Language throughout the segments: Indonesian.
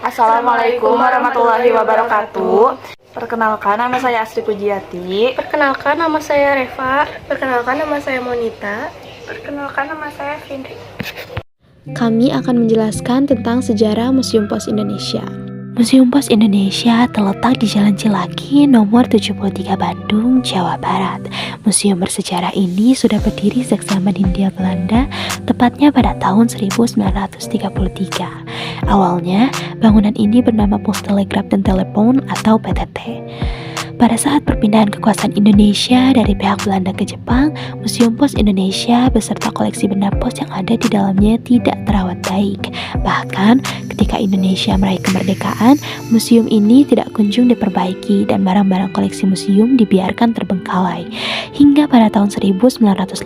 Assalamualaikum warahmatullahi wabarakatuh. Perkenalkan, nama saya Asri Pujiati. Perkenalkan, nama saya Reva. Perkenalkan, nama saya Monita. Perkenalkan, nama saya Findri. Kami akan menjelaskan tentang sejarah Museum Pos Indonesia. Museum Pos Indonesia terletak di Jalan Cilaki, nomor 73 Bandung, Jawa Barat. Museum bersejarah ini sudah berdiri sejak zaman Hindia Belanda, tepatnya pada tahun 1933. Awalnya, bangunan ini bernama Pos Telegraf dan Telepon atau PTT. Pada saat perpindahan kekuasaan Indonesia dari pihak Belanda ke Jepang, Museum Pos Indonesia beserta koleksi benda pos yang ada di dalamnya tidak terawat baik. Bahkan, ketika Indonesia meraih kemerdekaan, museum ini tidak kunjung diperbaiki dan barang-barang koleksi museum dibiarkan terbengkalai. Hingga pada tahun 1980,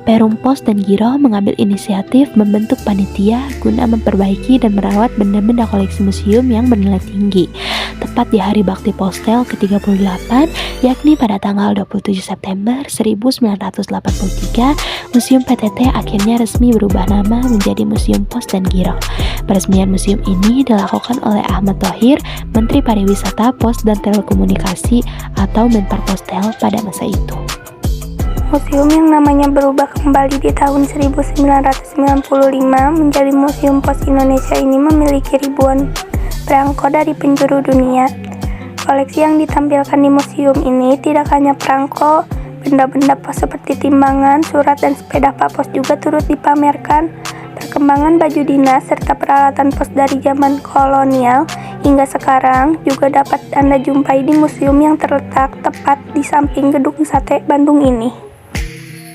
Perum Pos dan Giro mengambil inisiatif membentuk panitia guna memperbaiki dan merawat benda-benda koleksi museum yang bernilai tinggi. Tepat di Hari Bakti Postel ke-38, yakni pada tanggal 27 September 1983, Museum PTT akhirnya resmi berubah nama menjadi Museum Pos dan Giro. Peresmian museum ini dilakukan oleh Ahmad Thohir, Menteri Pariwisata, Pos dan Telekomunikasi atau Menpar Postel pada masa itu. Museum yang namanya berubah kembali di tahun 1995 menjadi Museum Pos Indonesia ini memiliki ribuan perangko dari penjuru dunia. Koleksi yang ditampilkan di museum ini tidak hanya perangko, benda-benda pos seperti timbangan, surat, dan sepeda Pak Pos juga turut dipamerkan. Perkembangan baju dinas serta peralatan pos dari zaman kolonial hingga sekarang juga dapat Anda jumpai di museum yang terletak tepat di samping Gedung Sate Bandung ini.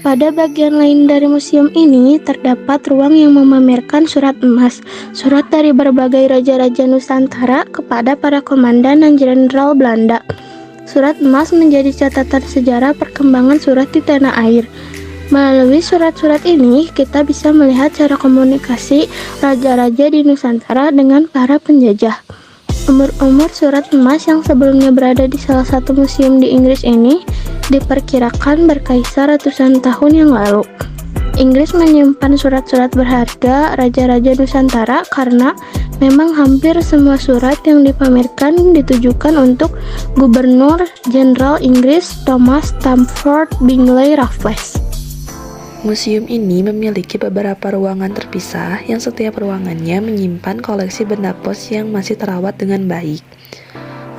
Pada bagian lain dari museum ini terdapat ruang yang memamerkan surat emas, surat dari berbagai raja-raja Nusantara kepada para komandan dan jenderal Belanda. Surat emas menjadi catatan sejarah perkembangan surat di tanah air. Melalui surat-surat ini, kita bisa melihat cara komunikasi raja-raja di Nusantara dengan para penjajah. Umur-umur surat emas yang sebelumnya berada di salah satu museum di Inggris ini diperkirakan berkisar ratusan tahun yang lalu. Inggris menyimpan surat-surat berharga raja-raja Nusantara karena memang hampir semua surat yang dipamerkan ditujukan untuk Gubernur Jenderal Inggris Thomas Stamford Bingley Raffles. Museum ini memiliki beberapa ruangan terpisah yang setiap ruangannya menyimpan koleksi benda pos yang masih terawat dengan baik.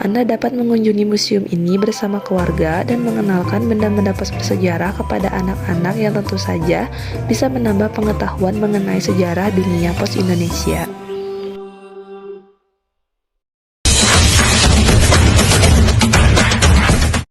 Anda dapat mengunjungi museum ini bersama keluarga dan mengenalkan benda-benda pos bersejarah kepada anak-anak yang tentu saja bisa menambah pengetahuan mengenai sejarah dunia pos Indonesia.